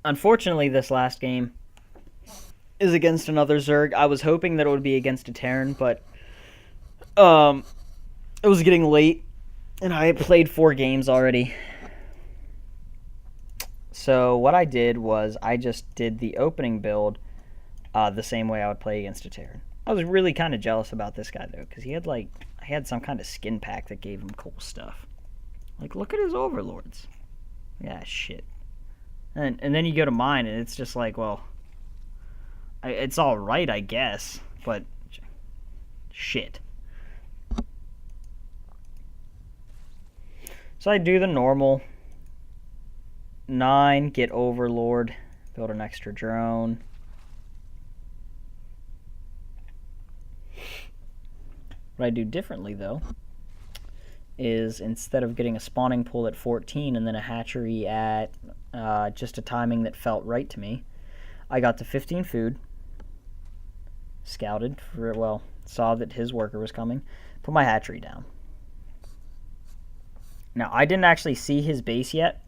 Unfortunately, this last game is against another Zerg. I was hoping that it would be against a Terran, but um, it was getting late, and I had played 4 games already. So what I did was I just did the opening build the same way I would play against a Terran. I was really kind of jealous about this guy though, because he had some kind of skin pack that gave him cool stuff. Like, look at his overlords. Yeah, shit. And then you go to mine, and it's just like, well, it's all right, I guess, but shit. So I do the normal 9, get overlord, build an extra drone. What I do differently though is instead of getting a spawning pool at 14 and then a hatchery at just a timing that felt right to me, I got to 15 food, scouted for, well, saw that his worker was coming, put my hatchery down. Now, I didn't actually see his base yet,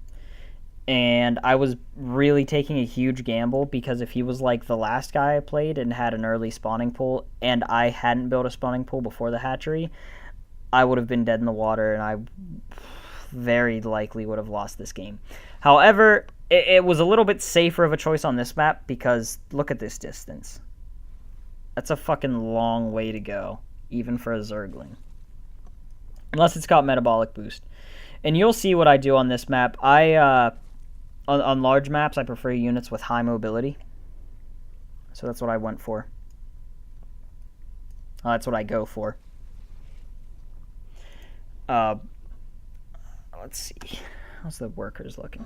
and I was really taking a huge gamble because if he was like the last guy I played and had an early spawning pool and I hadn't built a spawning pool before the hatchery, I would have been dead in the water and I very likely would have lost this game. However, it was a little bit safer of a choice on this map because look at this distance. That's a fucking long way to go, even for a Zergling. Unless it's got metabolic boost. And you'll see what I do on this map. On large maps, I prefer units with high mobility. So that's what I went for. That's what I go for. Let's see. How's the workers looking?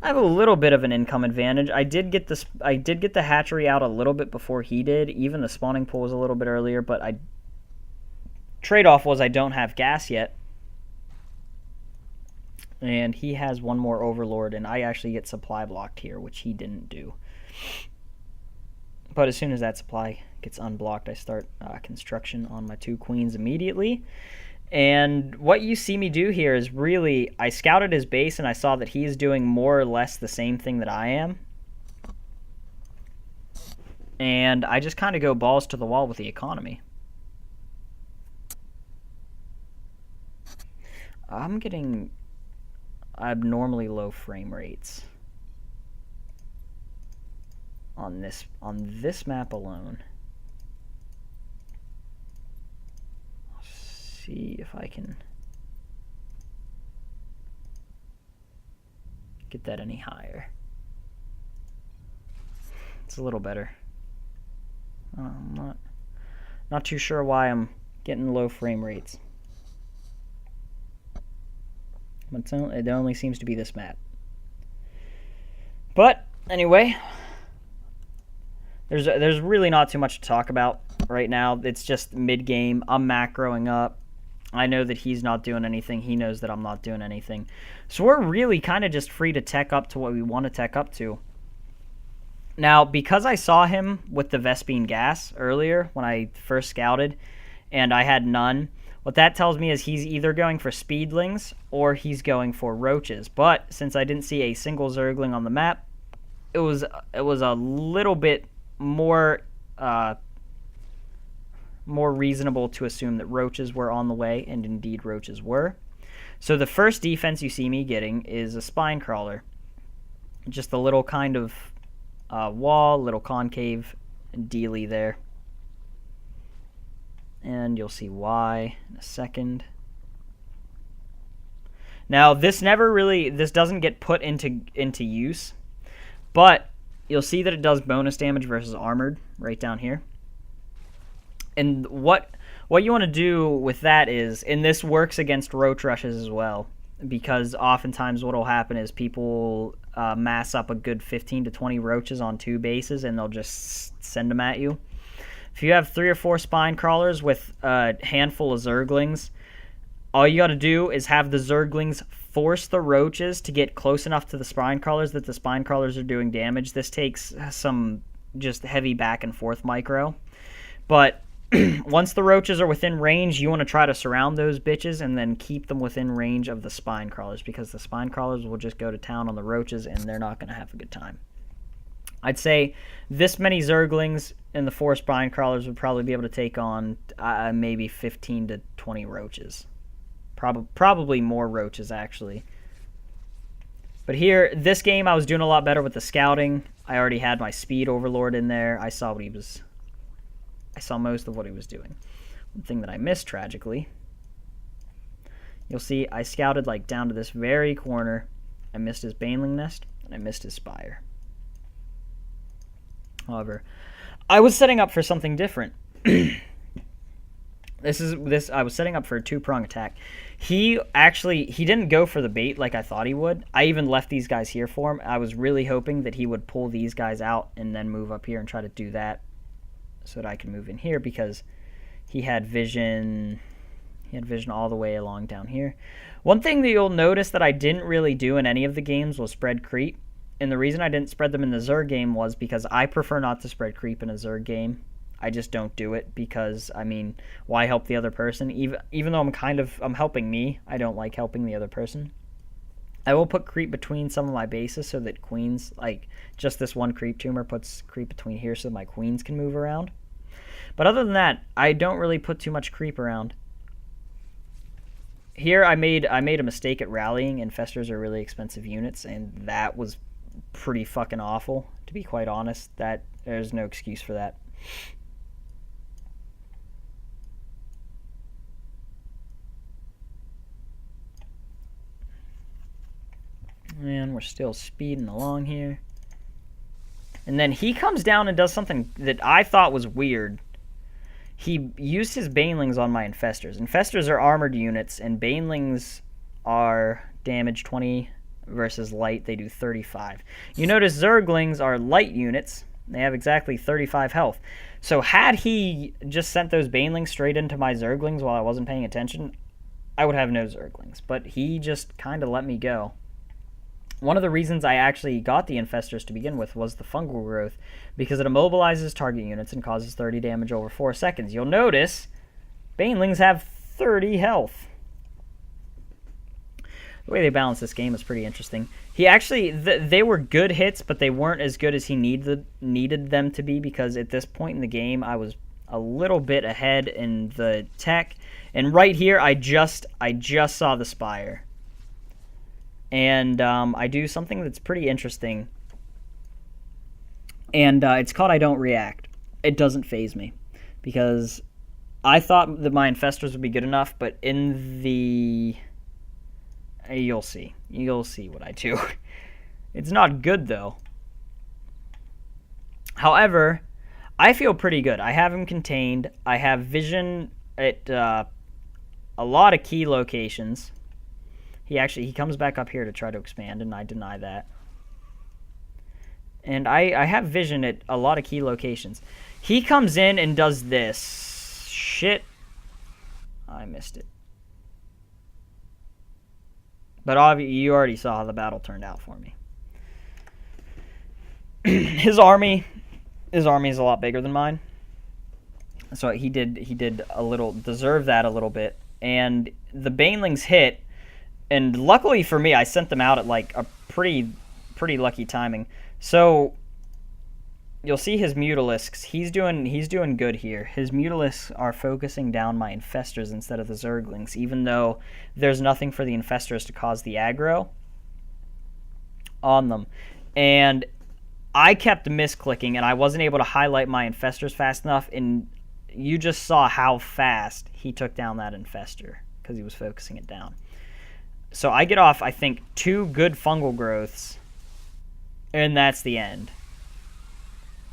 I have a little bit of an income advantage. I did get the hatchery out a little bit before he did. Even the spawning pool was a little bit earlier, but trade-off was I don't have gas yet. And he has one more overlord, and I actually get supply blocked here, which he didn't do. But as soon as that supply gets unblocked, I start construction on my 2 queens immediately. And what you see me do here is really, I scouted his base, and I saw that he's doing more or less the same thing that I am. And I just kind of go balls to the wall with the economy. I'm getting abnormally low frame rates on this map alone. I'll see if I can get that any higher. It's a little better. I'm not too sure why I'm getting low frame rates. It only seems to be this map. But anyway, there's really not too much to talk about right now. It's just mid-game. I'm macroing up. I know that he's not doing anything. He knows that I'm not doing anything. So we're really kind of just free to tech up to what we want to tech up to. Now, because I saw him with the Vespene gas earlier when I first scouted, and I had none, what that tells me is he's either going for speedlings or he's going for roaches. But since I didn't see a single Zergling on the map, it was a little bit more reasonable to assume that roaches were on the way, and indeed roaches were. So the first defense you see me getting is a spine crawler. Just a little kind of wall, little concave dealy there. And you'll see why in a second. Now, this doesn't get put into use, but you'll see that it does bonus damage versus armored right down here. And what you want to do with that is, and this works against roach rushes as well, because oftentimes what will happen is people mass up a good 15 to 20 roaches on 2 bases, and they'll just send them at you. If you have 3 or 4 spine crawlers with a handful of Zerglings, all you got to do is have the Zerglings force the roaches to get close enough to the spine crawlers that the spine crawlers are doing damage. This takes some just heavy back and forth micro. But once the roaches are within range, you want to try to surround those bitches and then keep them within range of the spine crawlers, because the spine crawlers will just go to town on the roaches and they're not going to have a good time. I'd say this many Zerglings and the 4 Spine Crawlers would probably be able to take on maybe 15 to 20 roaches. Probably more roaches, actually. But here, this game, I was doing a lot better with the scouting. I already had my speed overlord in there. I saw most of what he was doing. One thing that I missed, tragically, you'll see I scouted like down to this very corner. I missed his Baneling Nest, and I missed his Spire. However, I was setting up for something different. I was setting up for a 2-prong attack. He didn't go for the bait like I thought he would. I even left these guys here for him. I was really hoping that he would pull these guys out and then move up here and try to do that so that I can move in here, because he had vision all the way along down here. One thing that you'll notice that I didn't really do in any of the games was spread creep. And the reason I didn't spread them in the Zerg game was because I prefer not to spread creep in a Zerg game. I just don't do it because, I mean, why help the other person? Even though I'm helping me, I don't like helping the other person. I will put creep between some of my bases so that queens, like just this one creep tumor puts creep between here so my queens can move around. But other than that, I don't really put too much creep around. Here I made a mistake at rallying. Infestors are really expensive units, and that was pretty fucking awful, to be quite honest. That there's no excuse for that. And we're still speeding along here. And then he comes down and does something that I thought was weird. He used his Banelings on my Infestors. Infestors are armored units, and Banelings are damage 20 versus light. They do 35. You notice Zerglings are light units. They have exactly 35 health. So had he just sent those Banelings straight into my Zerglings while I wasn't paying attention, I would have no Zerglings. But he just kind of let me go. One of the reasons I actually got the Infestors to begin with was the fungal growth, because it immobilizes target units and causes 30 damage over 4 seconds. You'll notice Banelings have 30 health. The way they balance this game is pretty interesting. He actually, they were good hits, but they weren't as good as he needed them to be, because at this point in the game, I was a little bit ahead in the tech. And right here, I just saw the Spire. And I do something that's pretty interesting. And it's called I Don't React. It doesn't faze me. Because I thought that my Infestors would be good enough, but in the... You'll see. You'll see what I do. It's not good, though. However, I feel pretty good. I have him contained. I have vision at a lot of key locations. He comes back up here to try to expand, and I deny that. And I have vision at a lot of key locations. He comes in and does this. Shit. I missed it. But obviously, you already saw how the battle turned out for me. His army is a lot bigger than mine. So he did a little, deserve that a little bit. And the Banelings hit. And luckily for me, I sent them out at like a pretty lucky timing. So you'll see his Mutalisks. He's doing good here. His Mutalisks are focusing down my Infestors instead of the Zerglings, even though there's nothing for the Infestors to cause the aggro on them. And I kept misclicking, and I wasn't able to highlight my Infestors fast enough, and you just saw how fast he took down that Infestor because he was focusing it down. So I get off, I think, 2 good fungal growths, and that's the end.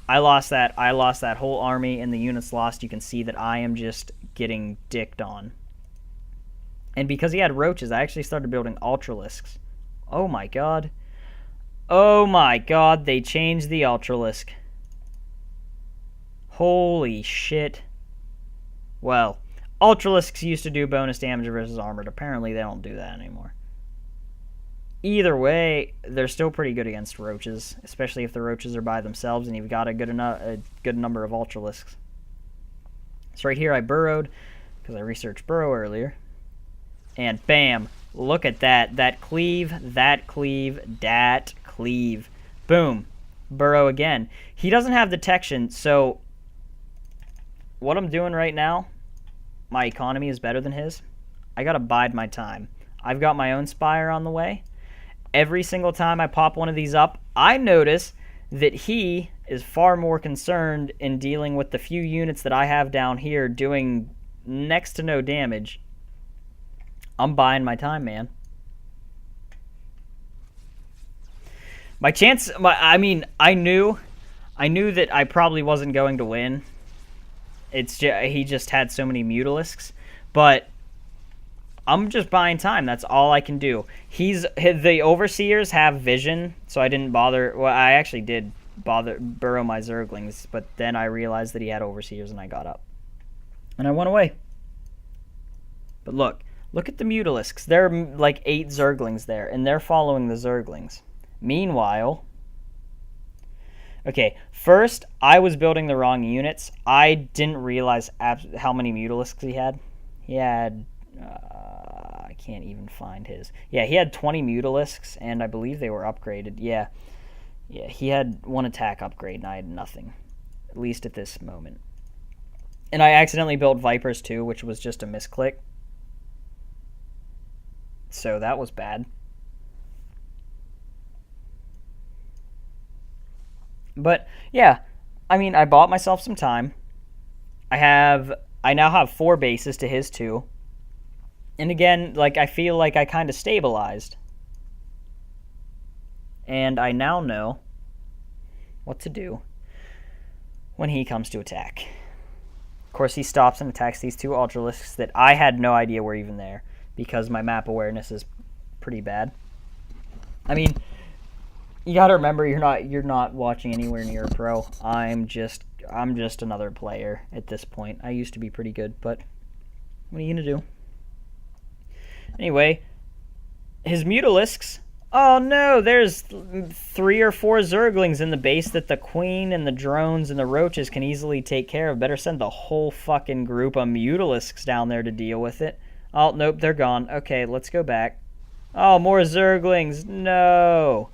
I lost that whole army, and the units lost. You can see that I am just getting dicked on. And because he had roaches, I actually started building Ultralisks. Oh my god. Oh my god, they changed the Ultralisk. Holy shit. Well, Ultralisks used to do bonus damage versus armored. Apparently they don't do that anymore. Either way, they're still pretty good against roaches, especially if the roaches are by themselves and you've got a good number of Ultralisks. So right here I burrowed, because I researched burrow earlier. And bam, look at that. That cleave, that cleave, that cleave. Boom. burrow again. He doesn't have detection, so what I'm doing right now, my economy is better than his. I gotta bide my time. I've got my own spire on the way. Every single time I pop one of these up, I notice that he is far more concerned in dealing with the few units that I have down here doing next to no damage. I'm buying my time, man. My chance, I knew that I probably wasn't going to win. It's just, he just had so many Mutalisks, but I'm just buying time. That's all I can do. The Overseers have vision, so I didn't bother. Well, I actually did burrow my Zerglings, but then I realized that he had Overseers, and I got up. And I went away. But look at the Mutalisks. There are like 8 Zerglings there, and they're following the Zerglings. Meanwhile, okay, first, I was building the wrong units. I didn't realize how many Mutalisks he had. He had, I can't even find his. Yeah, he had 20 Mutalisks, and I believe they were upgraded. Yeah, he had 1 attack upgrade, and I had nothing, at least at this moment. And I accidentally built Vipers, too, which was just a misclick. So that was bad. But yeah, I bought myself some time. I now have 4 bases to his 2. And again, I feel like I kind of stabilized. And I now know what to do when he comes to attack. Of course, he stops and attacks these 2 Ultralisks that I had no idea were even there, because my map awareness is pretty bad. You gotta remember, you're not watching anywhere near a pro. I'm just another player at this point. I used to be pretty good, but what are you gonna do? Anyway, his Mutalisks. Oh no, there's 3 or 4 Zerglings in the base that the Queen and the drones and the roaches can easily take care of. Better send the whole fucking group of Mutalisks down there to deal with it. Oh, nope, they're gone. Okay, let's go back. Oh, more Zerglings. No.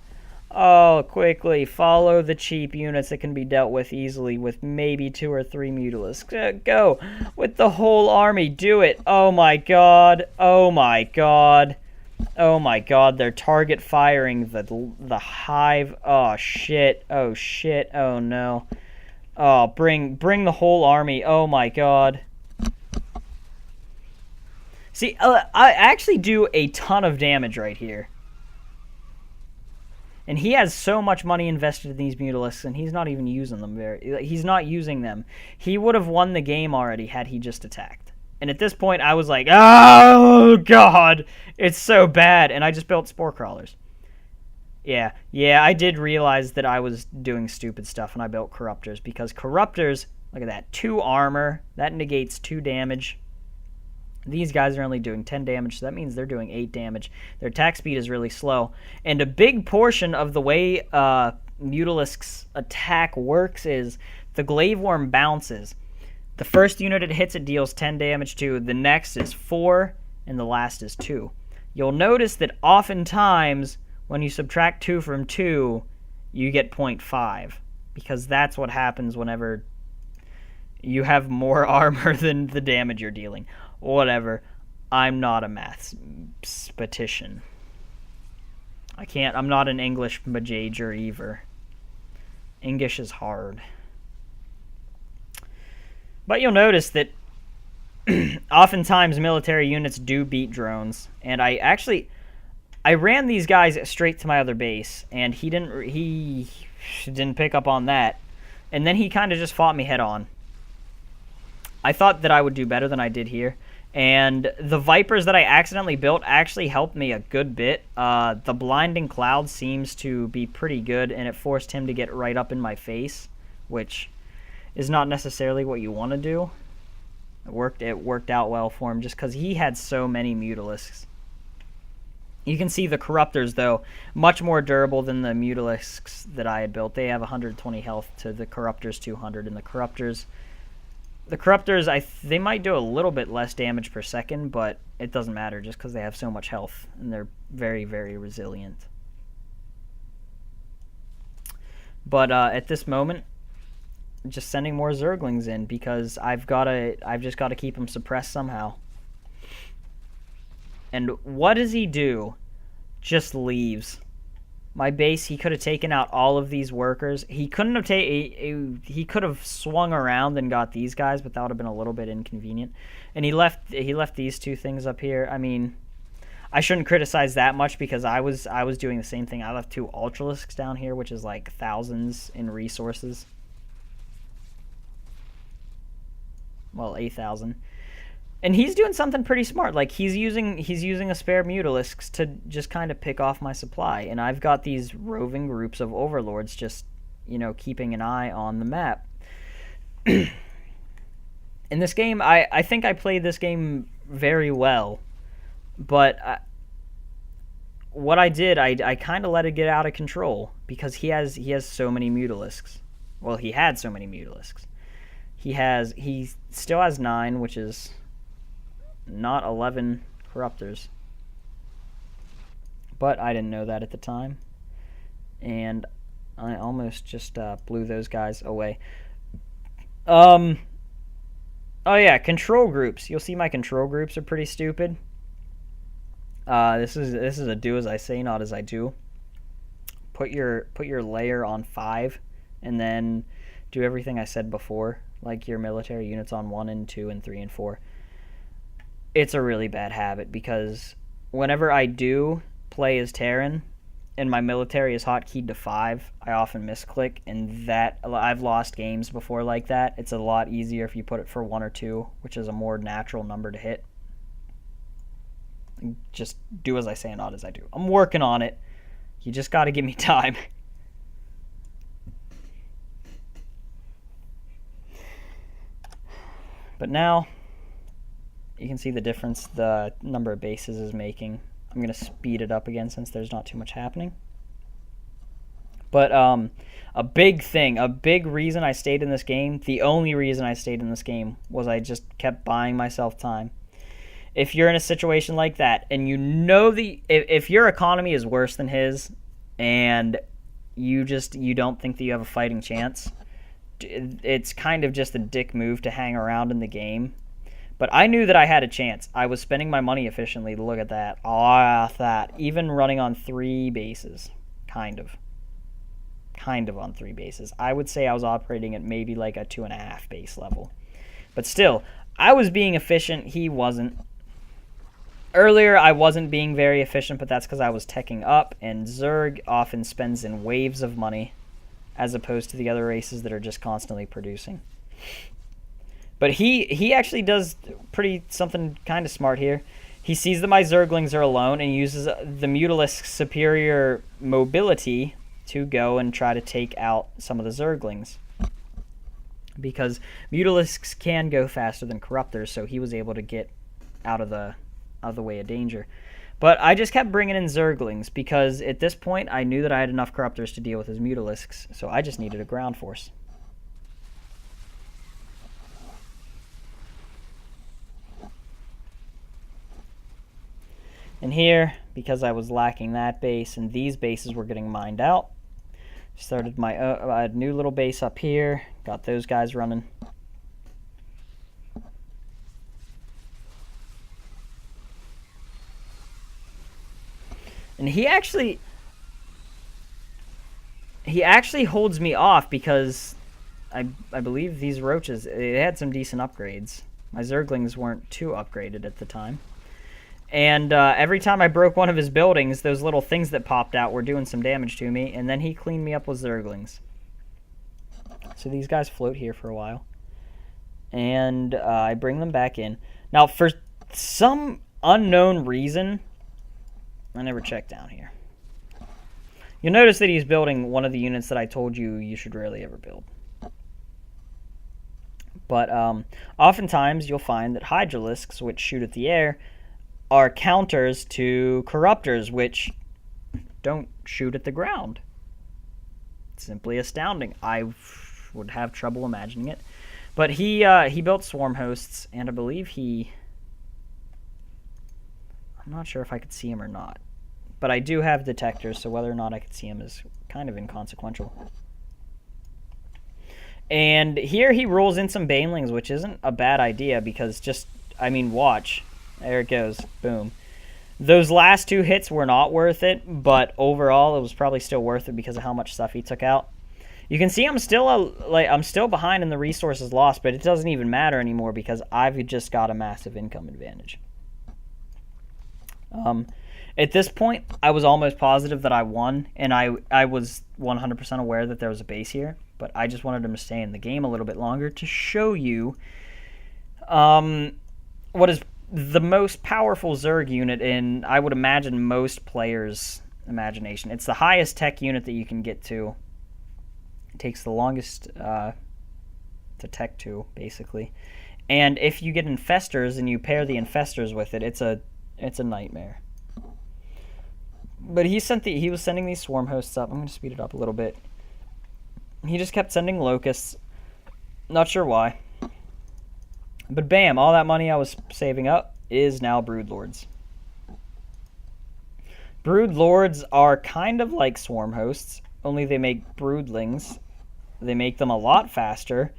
Oh, quickly, follow the cheap units that can be dealt with easily with maybe 2 or 3 Mutalisks. Go with the whole army. Do it. Oh my god. Oh my god. Oh my god, they're target firing the hive. Oh shit. Oh shit. Oh no. Oh, bring the whole army. Oh my god. See, I actually do a ton of damage right here. And he has so much money invested in these Mutalisks, and he's not even using them he's not using them. He would have won the game already had he just attacked. And at this point, I was like, oh, God, it's so bad. And I just built Spore Crawlers. Yeah, I did realize that I was doing stupid stuff, and I built Corruptors. Because Corruptors, look at that, 2 armor. That negates 2 damage. These guys are only doing 10 damage, so that means they're doing 8 damage. Their attack speed is really slow. And a big portion of the way Mutalisk's attack works is the Glaive Worm bounces. The first unit it hits, it deals 10 damage to. The next is 4, and the last is 2. You'll notice that oftentimes, when you subtract 2 from 2, you get 0.5. Because that's what happens whenever you have more armor than the damage you're dealing. Whatever. I'm not a mathematician. I'm not an English major either. English is hard. But you'll notice that oftentimes military units do beat drones. And I ran these guys straight to my other base, and he didn't pick up on that. And then he kind of just fought me head on. I thought that I would do better than I did here. And the Vipers that I accidentally built actually helped me a good bit. The Blinding Cloud seems to be pretty good, and it forced him to get right up in my face, which is not necessarily what you want to do. It worked out well for him just because he had so many Mutalisks. You can see the Corruptors, though, much more durable than the Mutalisks that I had built. They have 120 health to the Corruptors 200, and the Corruptors, they might do a little bit less damage per second, but it doesn't matter just because they have so much health, and they're very, very resilient. But at this moment, just sending more Zerglings in because I've just got to keep him suppressed somehow. And what does he do? Just leaves. My base, he could have taken out all of these workers. He couldn't have he could have swung around and got these guys, but that would have been a little bit inconvenient. And he left these two things up here. I mean, I shouldn't criticize that much because I was doing the same thing. I left 2 Ultralisks down here, which is like thousands in resources. Well, 8,000. And he's doing something pretty smart. Like he's using a spare Mutalisks to just kind of pick off my supply, and I've got these roving groups of overlords just, keeping an eye on the map. In this game, I think I played this game very well, but what I did, I kind of let it get out of control because he has so many Mutalisks. Well, he had so many Mutalisks. He still has 9, which is not 11 corruptors. But I didn't know that at the time. And I almost just blew those guys away. Oh yeah, control groups. You'll see my control groups are pretty stupid. This is a do as I say, not as I do. Put your layer on 5 and then do everything I said before, like your military units on 1 and 2 and 3 and 4. It's a really bad habit because whenever I do play as Terran and my military is hotkeyed to 5, I often misclick, and that I've lost games before like that. It's a lot easier if you put it for 1 or 2, which is a more natural number to hit. Just do as I say and not as I do. I'm working on it. You just got to give me time. But now you can see the difference the number of bases is making. I'm going to speed it up again since there's not too much happening. But a big reason I stayed in this game, the only reason I stayed in this game, was I just kept buying myself time. If you're in a situation like that, and if your economy is worse than his, and you don't think that you have a fighting chance, it's kind of just a dick move to hang around in the game. But I knew that I had a chance. I was spending my money efficiently. Look at that. Even running on 3 bases. Kind of on 3 bases. I would say I was operating at maybe like a 2.5 base level. But still, I was being efficient. He wasn't. Earlier, I wasn't being very efficient, but that's because I was teching up, and Zerg often spends in waves of money, as opposed to the other races that are just constantly producing. But he actually does something kind of smart here. He sees that my Zerglings are alone and uses the Mutalisk's superior mobility to go and try to take out some of the Zerglings. Because Mutalisks can go faster than Corruptors, so he was able to get out of the way of danger. But I just kept bringing in Zerglings because at this point I knew that I had enough Corruptors to deal with his Mutalisks, so I just needed a ground force. And here, because I was lacking that base and these bases were getting mined out, started my new little base up here, got those guys running. And he actually holds me off because I believe these roaches, they had some decent upgrades. My Zerglings weren't too upgraded at the time. And every time I broke one of his buildings, those little things that popped out were doing some damage to me, and then he cleaned me up with Zerglings. So these guys float here for a while. And I bring them back in. Now, for some unknown reason, I never checked down here. You'll notice that he's building one of the units that I told you should rarely ever build. But oftentimes you'll find that Hydralisks, which shoot at the air, are counters to Corruptors, which don't shoot at the ground. It's simply astounding. I would have trouble imagining it. But he built swarm hosts, and I believe I'm not sure if I could see him or not. But I do have detectors, so whether or not I could see him is kind of inconsequential. And here he rolls in some banelings, which isn't a bad idea because watch. There it goes. Boom. Those last 2 hits were not worth it, but overall it was probably still worth it because of how much stuff he took out. You can see I'm still behind in the resources lost, but it doesn't even matter anymore because I've just got a massive income advantage. At this point, I was almost positive that I won, and I was 100% aware that there was a base here, but I just wanted to stay in the game a little bit longer to show you what is the most powerful Zerg unit in, I would imagine, most players' imagination. It's the highest tech unit that you can get to. It takes the longest to tech to, basically. And if you get infestors and you pair the infestors with it, it's a nightmare. But he was sending these swarm hosts up. I'm going to speed it up a little bit. He just kept sending locusts. Not sure why. But bam, all that money I was saving up is now broodlords. Broodlords are kind of like swarm hosts, only they make broodlings. They make them a lot faster.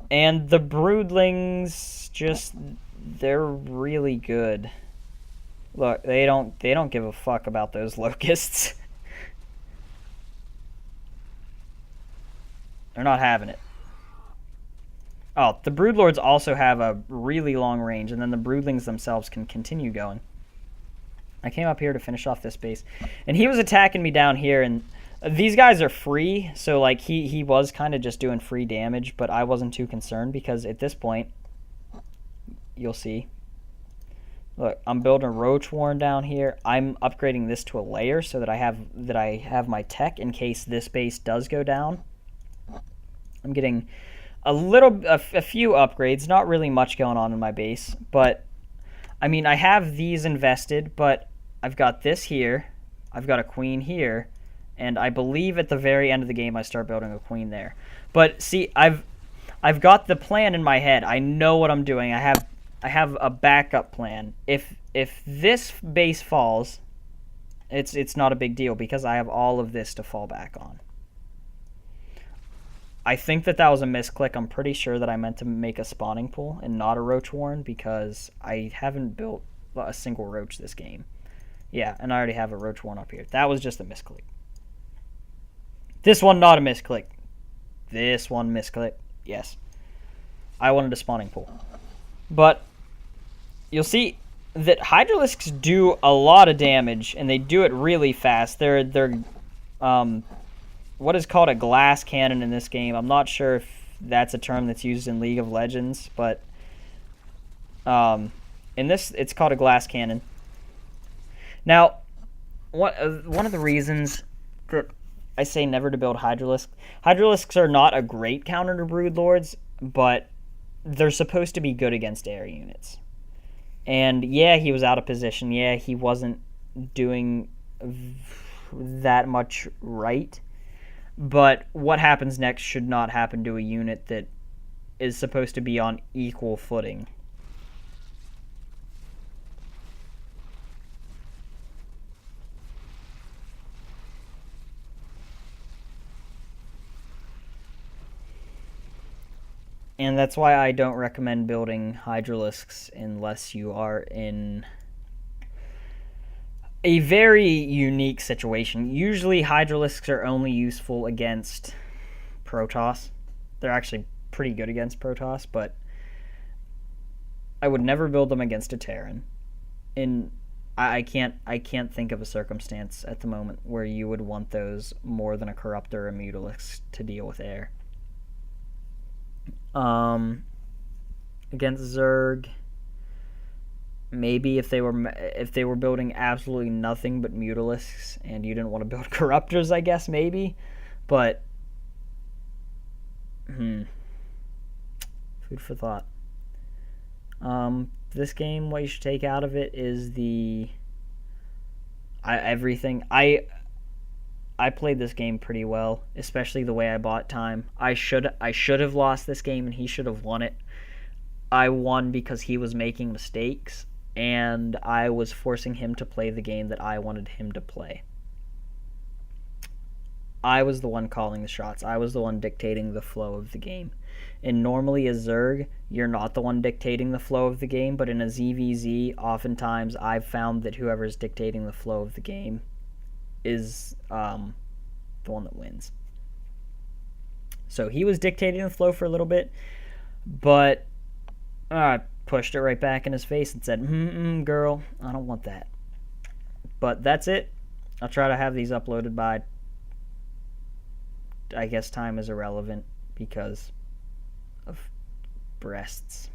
And the broodlings they're really good. Look, they don't give a fuck about those locusts. They're not having it. Oh, the broodlords also have a really long range, and then the broodlings themselves can continue going. I came up here to finish off this base, and he was attacking me down here, and these guys are free, so like he was kind of just doing free damage, but I wasn't too concerned because at this point, you'll see. Look, I'm building a roach warren down here. I'm upgrading this to a layer so that I have my tech in case this base does go down. I'm getting a few upgrades, not really much going on in my base, but I mean, I have these invested, but I've got this here, I've got a queen here, and I believe at the very end of the game I start building a queen there. But see, I've got the plan in my head. I know what I'm doing. I have a backup plan. If this base falls, it's not a big deal because I have all of this to fall back on. I think that was a misclick. I'm pretty sure that I meant to make a spawning pool and not a roach warren because I haven't built a single roach this game. Yeah, and I already have a roach warren up here. That was just a misclick. This one, not a misclick. This one, misclick. Yes. I wanted a spawning pool. But you'll see that hydralisks do a lot of damage, and they do it really fast. They're what is called a glass cannon in this game. I'm not sure if that's a term that's used in League of Legends, but in this, it's called a glass cannon. Now, one of the reasons that I say never to build hydralisks are not a great counter to broodlords, but they're supposed to be good against air units. And yeah, he was out of position. Yeah, he wasn't doing that much right. But what happens next should not happen to a unit that is supposed to be on equal footing. And that's why I don't recommend building hydralisks unless you are in a very unique situation. Usually hydralisks are only useful against Protoss. They're actually pretty good against Protoss, but I would never build them against a Terran. And I can't think of a circumstance at the moment where you would want those more than a Corruptor or a Mutalisk to deal with air. Against Zerg, maybe if they were building absolutely nothing but Mutalisks and you didn't want to build Corruptors, I guess maybe, but food for thought. This game, what you should take out of it is everything. I played this game pretty well, especially the way I bought time. I should have lost this game and he should have won it. I won because he was making mistakes and I was forcing him to play the game that I wanted him to play. I was the one calling the shots. I was the one dictating the flow of the game. And normally as Zerg, you're not the one dictating the flow of the game, but in a ZVZ, oftentimes I've found that whoever's dictating the flow of the game is the one that wins. So he was dictating the flow for a little bit, but I pushed it right back in his face and said, girl, I don't want that. But that's it. I'll try to have these uploaded by, I guess time is irrelevant because of breasts.